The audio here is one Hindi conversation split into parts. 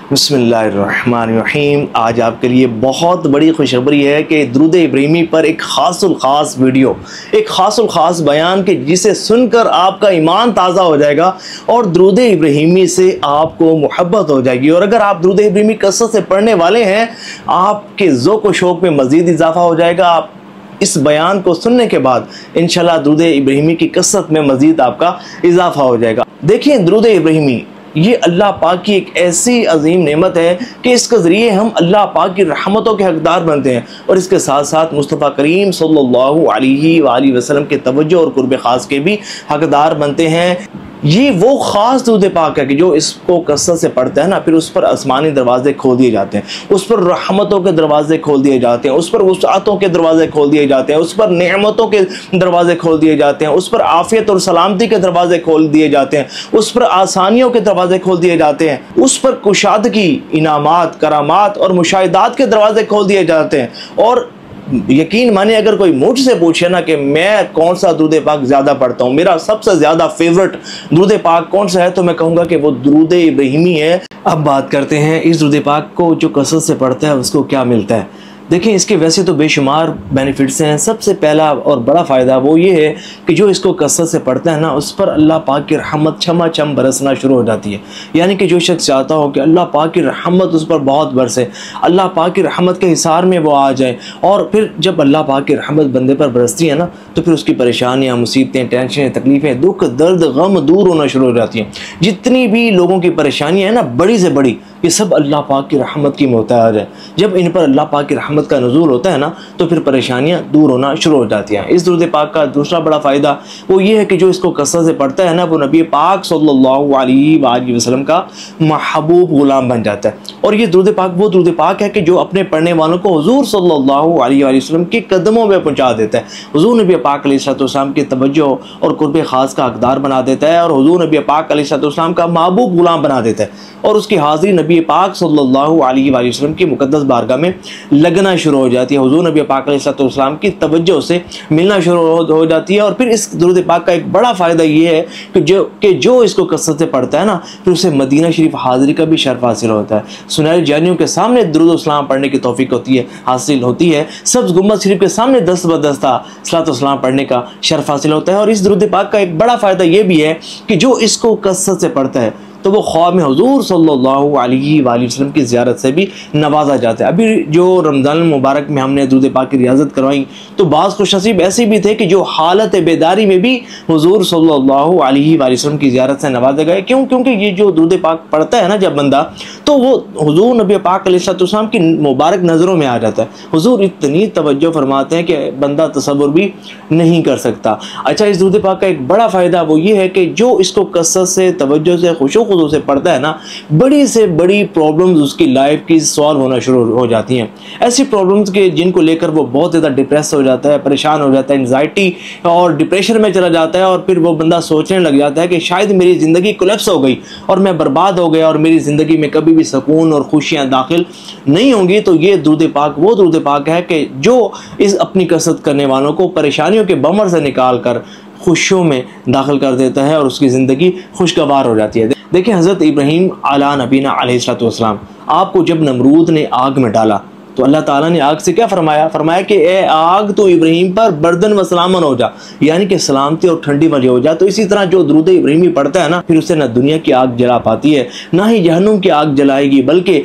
बिस्मिल्लाहिर्रहमानिर्रहीम। आज आपके लिए बहुत बड़ी खुशखबरी है कि दुरूद इब्राहिमी पर एक ख़ास वीडियो, एक ख़ास बयान के जिसे सुनकर आपका ईमान ताज़ा हो जाएगा और दुरूद इब्राहिमी से आपको मोहब्बत हो जाएगी। और अगर आप दुरूद इब्राहिमी कसरत से पढ़ने वाले हैं, आपके ज़ौक़ व शौक़ में मज़ीद इजाफ़ा हो जाएगा। आप इस बयान को सुनने के बाद इंशाल्लाह दुरूद इब्राहिमी की कसरत में मज़ीद आपका इजाफ़ा हो जाएगा। देखिए, दुरूद इब्राहिमी ये अल्लाह पाक की एक ऐसी अजीम नेमत है कि इसके ज़रिए हम अल्लाह पाक की रहमतों के हकदार बनते हैं और इसके साथ साथ मुस्तफ़ा करीम सल्लल्लाहु अलैहि वसल्लम के तवज्जो और कुर्ब ख़ास के भी हकदार बनते हैं। ये वो ख़ास दुरूद पाक है कि जो इसको कसरत से पढ़ता है ना, फिर उस पर आसमानी दरवाजे खोल दिए जाते हैं, उस पर रहमतों के दरवाजे खोल दिए जाते हैं, उस पर वुसअतों के दरवाजे खोल दिए जाते हैं, उस पर नेमतों के दरवाजे खोल दिए जाते हैं, उस पर आफियत और सलामती के दरवाजे खोल दिए जाते हैं, उस पर आसानियों के दरवाजे खोल दिए जाते हैं, उस पर कुशादगी, इनामात, करामात और मुशाहिदात के दरवाजे खोल दिए जाते हैं। और यकीन माने, अगर कोई मुझसे पूछे ना कि मैं कौन सा दुरूद पाक ज़्यादा पढ़ता हूँ, मेरा सबसे ज़्यादा फेवरेट दुरूद पाक कौन सा है, तो मैं कहूँगा कि वो दुरूद इब्राहिमी है। अब बात करते हैं इस दुरूद पाक को जो कसरत से पढ़ता है उसको क्या मिलता है। देखिए, इसके वैसे तो बेशुमार बेनिफिट्स हैं। सबसे पहला और बड़ा फ़ायदा वो ये है कि जो इसको कसरत से पढ़ता है ना, उस पर अल्लाह पाक की रहमत छमाछम बरसना शुरू हो जाती है। यानी कि जो शख्स चाहता हो कि अल्लाह पाक की रहमत उस पर बहुत बरसे, अल्लाह पाक की रहमत के हिसार में वो आ जाए, और फिर जब अल्लाह पाक की रहमत बंदे पर बरसती है ना, तो फिर उसकी परेशानियाँ, मुसीबतें, टेंशन, तकलीफ़ें, दुख, दर्द, गम दूर होना शुरू हो जाती हैं। जितनी भी लोगों की परेशानियाँ हैं ना, बड़ी से बड़ी, ये सब अल्लाह पाक की रहमत की मोहताज है। जब इन पर अल्लाह पाक की रहमत का नुज़ूल होता है ना, तो फिर परेशानियाँ दूर होना शुरू हो जाती हैं। इस दुरूद पाक का दूसरा बड़ा फ़ायदा वो ये है कि जो इसको कसरत से पढ़ता है ना, वो नबी पाक सल्लल्लाहु अलैहि वसल्लम का महबूब गुलाम बन जाता है। और ये दुरूद पाक वो दुरूद पाक है कि जो अपने पढ़ने वालों को हुज़ूर सल्लल्लाहु अलैहि वसल्लम के कदमों में पहुँचा देता है, हुज़ूर नबी पाक अलैहिस्सलाम की तवज्जो और कुर्ब ख़ास का हकदार बना देता है, और हुज़ूर नबी पाक अलैहिस्सलाम का महबूब गुलाम बना देता है, और उसकी हाज़िरी नबी पाक सल्लल्लाहु अलैहि वसल्लम की मुक़द्दस बारगाह में लगना शुरू हो जाती है। हुज़ूर नबी पाक अलैहिस्सलाम की तवज्जो से मिलना शुरू हो जाती है। और फिर इस दुरूद पाक का एक बड़ा फ़ायदा ये है कि जो इसको कसरत से पढ़ता है ना, फिर उसे मदीना शरीफ हाज़िरी का भी शर्फ हासिल होता है। सुनहरी जानियों के सामने दुरूद सलाम पढ़ने की तौफीक हासिल होती है। सब्ज़ गुंबद शरीफ के सामने दस्त बदस्ता सलातो सलाम पढ़ने का शर्फ हासिल होता है। और इस दुरूद पाक का एक बड़ा फ़ायदा ये भी है कि जो इसको कसरत से पढ़ता है तो वो ख्वाब में हुज़ूर सल्लल्लाहु अलैहि वसल्लम की ज़ियारत से भी नवाजा जाता है। अभी जो रमज़ान मुबारक में हमने दुरूद पाक की रियाज़त करवाई, तो बाज़ खुशनसीब ऐसे भी थे कि जो हालत बेदारी में भी हुज़ूर सल्लल्लाहु अलैहि वसल्लम की ज़ियारत से नवाजे गए। क्यों? क्योंकि ये जो दुरूद पाक पढ़ता है ना जब बंदा, तो वो हुज़ूर नबी पाक अलैहिस्सलाम की मुबारक नज़रों में आ जाता है। हुज़ूर इतनी तवज्जो फरमाते हैं कि बंदा तसव्वुर भी नहीं कर सकता। अच्छा, इस दुरूद पाक का एक बड़ा फ़ायदा वो ये है कि जो इसको कसरत से, तवज्जो से, खुशू से पढ़ता है ना, बड़ी से बड़ी प्रॉब्लम्स उसकी लाइफ की सॉल्व होना शुरू हो जाती हैं। ऐसी प्रॉब्लम्स के जिनको लेकर वो बहुत ज़्यादा डिप्रेस हो जाता है, परेशान हो जाता है, एंजाइटी और डिप्रेशन में चला जाता है, और फिर वो बंदा सोचने लग जाता है कि शायद मेरी ज़िंदगी कोलैप्स हो गई और मैं बर्बाद हो गया और मेरी ज़िंदगी में कभी भी सुकून और खुशियाँ दाखिल नहीं होंगी। तो ये दुरूद पाक वो दुरूद पाक है कि जो इस अपनी कसरत करने वालों को परेशानियों के बमर से निकाल कर खुशियों में दाखिल कर देता है और उसकी ज़िंदगी खुशगवार हो जाती है। देखिए, हज़रत इब्राहीम अला नबीना अलैहिस्सलाम, आपको जब नमरूद ने आग में डाला तो अल्लाह ताला ने आग से क्या फरमाया? फरमाया कि ए आग, तो इब्राहीम पर बर्दन व सलामन हो जा, यानी कि सलामती और ठंडी वाली हो जा। तो इसी तरह जो दुरूद इब्राहीमी पढ़ता है ना, फिर उसे ना दुनिया की आग जला पाती है, ना ही जहन्नुम की आग जलाएगी, बल्कि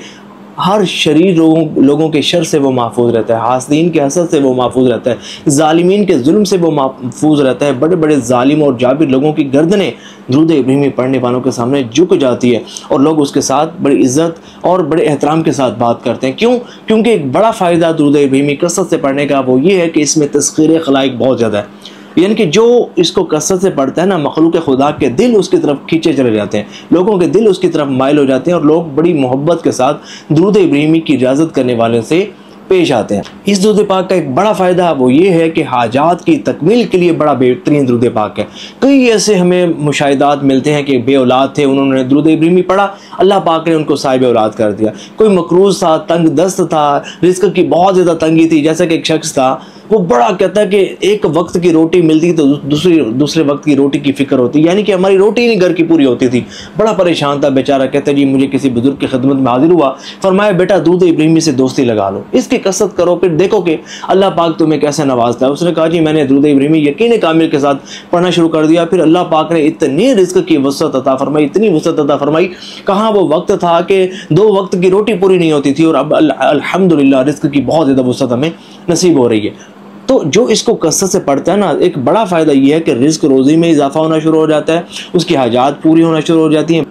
हर शरीर लोगों के शर से वो महफूज रहता है, हासदीन के हसद से वो महफूज रहता है, ज़ालिमीन के जुल्म से वो महफूज रहता है। बड़े बड़े ज़ालिम और जाबिर लोगों की गर्दनें दुरूद इब्राहिमी पढ़ने वालों के सामने झुक जाती है और लोग उसके साथ बड़ी इज़्ज़त और बड़े एहतराम के साथ बात करते हैं। क्यों? क्योंकि एक बड़ा फ़ायदा दुरूद इब्राहिमी कसरत से पढ़ने का वो ये है कि इसमें तस्ख़ीर खलाइक बहुत ज़्यादा है। यानी कि जो इसको कसरत से पढ़ता है ना, मखलूक खुदा के दिल उसकी तरफ खींचे चले जाते हैं, लोगों के दिल उसकी तरफ माइल हो जाते हैं, और लोग बड़ी मोहब्बत के साथ दुरूद इब्राहिमी की इजाज़त करने वाले से पेश आते हैं। इस दुरूद पाक का एक बड़ा फ़ायदा वो ये है कि हाजात की तकमील के लिए बड़ा बेहतरीन दुरूद पाक है। कई ऐसे हमें मुशाहिदात मिलते हैं कि बे औलाद थे, उन्होंने दुरूद इब्राहिमी पढ़ा, अल्लाह पाक ने उनको साहिब औलाद कर दिया। कोई मकरूज़ था, तंग दस्त था, रिज़्क़ की बहुत ज़्यादा तंगी थी, जैसा कि एक शख्स था, वो बड़ा कहता है कि एक वक्त की रोटी मिलती तो दूसरे वक्त की रोटी की फिक्र होती, यानी कि हमारी रोटी नहीं घर की पूरी होती थी। बड़ा परेशान था बेचारा। कहता जी मुझे किसी बुजुर्ग की खिदमत में हाजिर हुआ, फरमाया बेटा दूध इब्राहिमी से दोस्ती लगा लो, इसकी कसरत करो, फिर देखो कि अल्लाह पाक तुम्हें कैसे नवाजता है। उसने कहा जी मैंने दूध इब्राहिमी यकीन कामिल के साथ पढ़ना शुरू कर दिया। फिर अल्लाह पाक ने इतनी रिस्क की वसअत अता फरमाई, इतनी वसअत अता फरमाई। कहाँ वो वक्त था कि 2 वक्त की रोटी पूरी नहीं होती थी, और अब अल्हम्दुलिल्लाह रिस्क की बहुत ज़्यादा वसअत हमें नसीब हो रही है। तो जो इसको कसरत से पढ़ता है ना, एक बड़ा फ़ायदा ये है कि रिस्क रोज़ी में इजाफा होना शुरू हो जाता है, उसकी हाजात पूरी होना शुरू हो जाती हैं।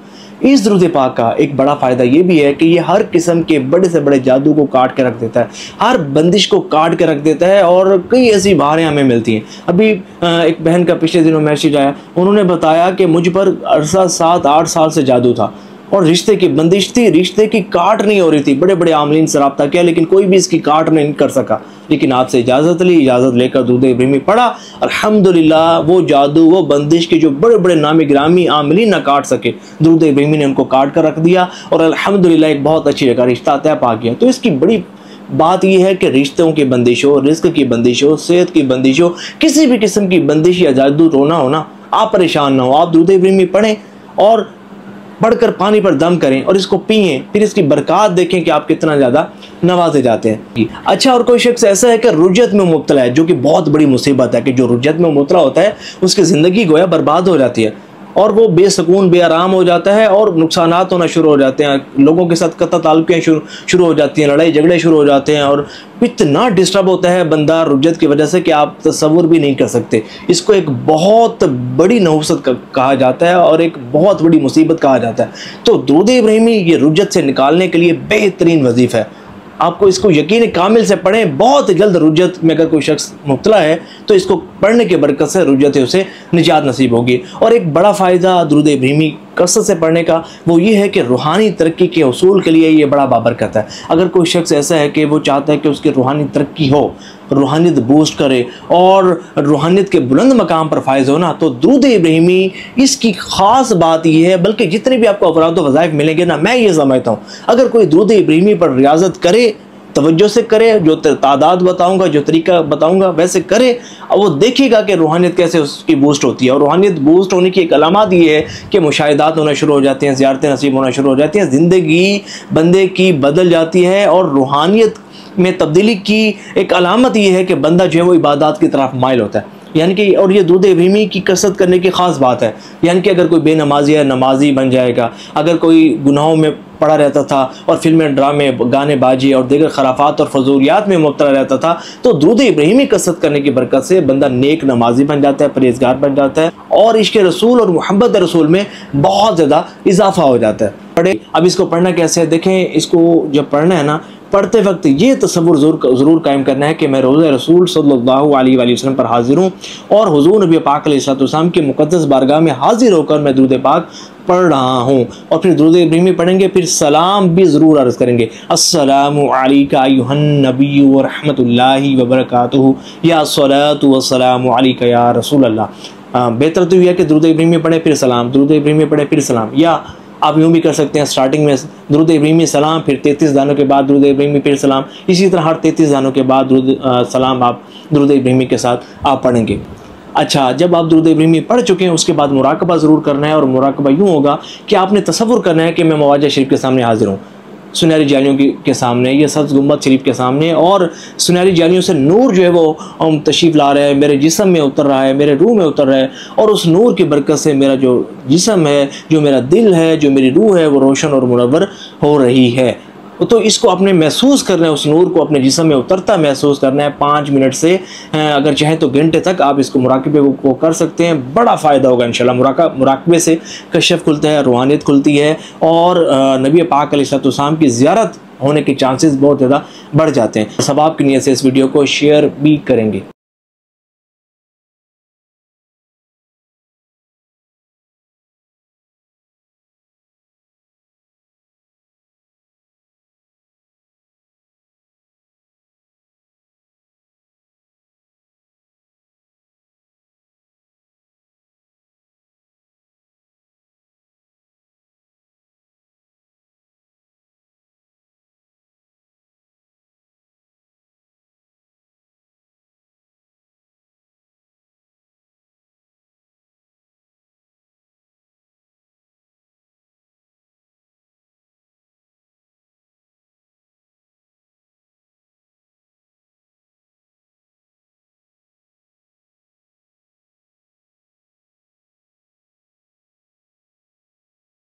इस दुरूद पाक का एक बड़ा फ़ायदा ये भी है कि ये हर किस्म के बड़े से बड़े जादू को काट के रख देता है, हर बंदिश को काट के रख देता है, और कई ऐसी बहारें हमें मिलती हैं। अभी एक बहन का पिछले दिनों मैसेज आया, उन्होंने बताया कि मुझ पर अरसा 7-8 साल से जादू था और रिश्ते की बंदिश थी, रिश्ते की काट नहीं हो रही थी। बड़े बड़े आमलीन से रब्ता किया लेकिन कोई भी इसकी काट नहीं कर सका। लेकिन आपसे इजाज़त ली, इजाज़त लेकर दूध इब्राहिमी पढ़ा, अल्हम्दुलिल्लाह वो जादू, वो बंदिश के जो बड़े बड़े नामी ग्रामी आमलीन ना काट सके, दूध इब्राहिमी ने उनको काट कर रख दिया और अल्हम्दुलिल्लाह एक बहुत अच्छी जगह रिश्ता तय पा गया। तो इसकी बड़ी बात यह है कि रिश्तों की बंदिश हो, रिस्क की बंदिश हो, सेहत की बंदिश हो, किसी भी किस्म की बंदिश या जादू रोना हो ना, आप परेशान ना हो, आप दूध इब्राहिमी पढ़ें और पढ़कर पानी पर दम करें और इसको पिएं, फिर इसकी बरकत देखें कि आप कितना ज़्यादा नवाजे जाते हैं। अच्छा, और कोई शख्स ऐसा है कि रुजत में मुब्तला है, जो कि बहुत बड़ी मुसीबत है कि जो रुजत में मुब्तला होता है उसकी ज़िंदगी गोया बर्बाद हो जाती है और वो बेसकून बेआराम हो जाता है और नुकसानात होना शुरू हो जाते हैं, लोगों के साथ कत्ल ताल्लुक़ें शुरू हो जाती हैं, लड़ाई झगड़े शुरू हो जाते हैं और इतना डिस्टर्ब होता है बंदा रुजत की वजह से कि आप तसव्वुर भी नहीं कर सकते। इसको एक बहुत बड़ी नहुसत कहा जाता है और एक बहुत बड़ी मुसीबत कहा जाता है। तो दूध इब्राहिमी ये रुजत से निकालने के लिए बेहतरीन वजीफ़ा है। आपको इसको यकीन कामिल से पढ़ें, बहुत जल्द रुजत में अगर कोई शख्स मुब्तला है तो इसको पढ़ने के बरकत से रुजत उसे निजात नसीब होगी। और एक बड़ा फ़ायदा दूध इब्राहिमी कसरत से पढ़ने का वो ये है कि रूहानी तरक्की के उसूल के लिए ये बड़ा बाबरकत है। अगर कोई शख्स ऐसा है कि वो चाहता है कि उसकी रूहानी तरक्की हो, रूहानियत बूस्ट करे और रूहानियत के बुलंद मकाम पर फायज हो ना, तो दूध इब्राहिमी इसकी ख़ास बात यह है, बल्कि जितने भी आपको अफराद व वज़ाइफ मिलेंगे ना, मैं ये समझता हूँ अगर कोई दूध इब्राहिमी पर रियाजत करे, तवज्जो से करे, जो तादाद बताऊंगा, जो तरीका बताऊंगा वैसे करे, और वो देखेगा कि रूहानियत कैसे उसकी बूस्ट होती है। और रूहानियत बूस्ट होने की एक अलामत ये है कि मुशाहिदात होना शुरू हो जाते हैं, ज़ियारतें नसीब होना शुरू हो जाती हैं, ज़िंदगी बंदे की बदल जाती है। और रूहानियत में तब्दीली की एक अलामत ये है कि बंदा जो है वो इबादत की तरफ माइल होता है, यानी कि और ये दूध इब्राहिमी की कसरत करने की ख़ास बात है। यानी कि अगर कोई बेनमाजी है नमाजी बन जाएगा, अगर कोई गुनाहों में पड़ा रहता था और फिल्में ड्रामे गाने बाजी और दीगर खराफात और फजूलियात में मुब्तला रहता था, तो दूध इब्राहिमी कसरत करने की बरकत से बंदा नेक नमाजी बन जाता है, परहेजगार बन जाता है और इश्क़ रसूल और मोहब्बत रसूल में बहुत ज़्यादा इजाफा हो जाता है। पढ़े, अब इसको पढ़ना कैसे है देखें। इसको जब पढ़ना है ना, पढ़ते वक्त ये तसव्वुर ज़रूर कायम करना है कि मैं रोज़े रसूल सल्लल्लाहु अलैहि वसल्लम पर हाजिर हूँ और हुज़ूर नबी पाक अलैहिस्सलाम की मुक़द्दस बारगाह में हाजिर होकर मैं दुरूद पाक पढ़ रहा हूँ। और फिर दुरूद इब्राहिमी पढ़ेंगे, फिर सलाम भी ज़रूर अर्ज़ करेंगे, अस्सलामु अलैका अय्युहन नबी व रहमतुल्लाहि व बरकातुहू या सलातु व सलामु अलैका या रसूल अल्लाह। बेहतर तो यह है कि दुरूद इब्राहिमी पढ़े फिर सलाम, दुरूद इब्राहिमी पढ़े फिर सलाम, या आप यूँ भी कर सकते हैं स्टार्टिंग में दुरूद इब्राहिमी सलाम, फिर 33 दानों के बाद दुरूद इब्राहिमी फिर सलाम, इसी तरह हर 33 दानों के बाद सलाम आप दुरूद इब्राहिमी के साथ आप पढ़ेंगे। अच्छा, जब आप दुरूद इब्राहिमी पढ़ चुके हैं उसके बाद मुराकबा ज़रूर करना है और मुराकबा यूँ होगा कि आपने तसव्वुर करना है कि मैं मवाजा शरीफ के सामने हाजिर हूँ, सुनहरी जालियों के सामने, ये सब्ज़ गुम्बद शरीफ के सामने, और सुनहरी जालियों से नूर जो है वो तशरीफ़ ला रहा है, मेरे जिस्म में उतर रहा है, मेरे रूह में उतर रहा है, और उस नूर की बरकत से मेरा जो जिस्म है, जो मेरा दिल है, जो मेरी रूह है, वो रोशन और मुनव्वर हो रही है। तो इसको आपने महसूस करना है, उस नूर को अपने जिस्म में उतरता महसूस करना है। 5 मिनट से अगर चाहें तो घंटे तक आप इसको मुराकबे को कर सकते हैं, बड़ा फ़ायदा होगा इंशाल्लाह। मुराकबे से कशफ खुलता है, रूहानियत खुलती है और नबी पाक अलैहिस्सलाम की ज़ियारत होने के चांसेस बहुत ज़्यादा बढ़ जाते हैं। सवाब की नीयत से इस वीडियो को शेयर भी करेंगे।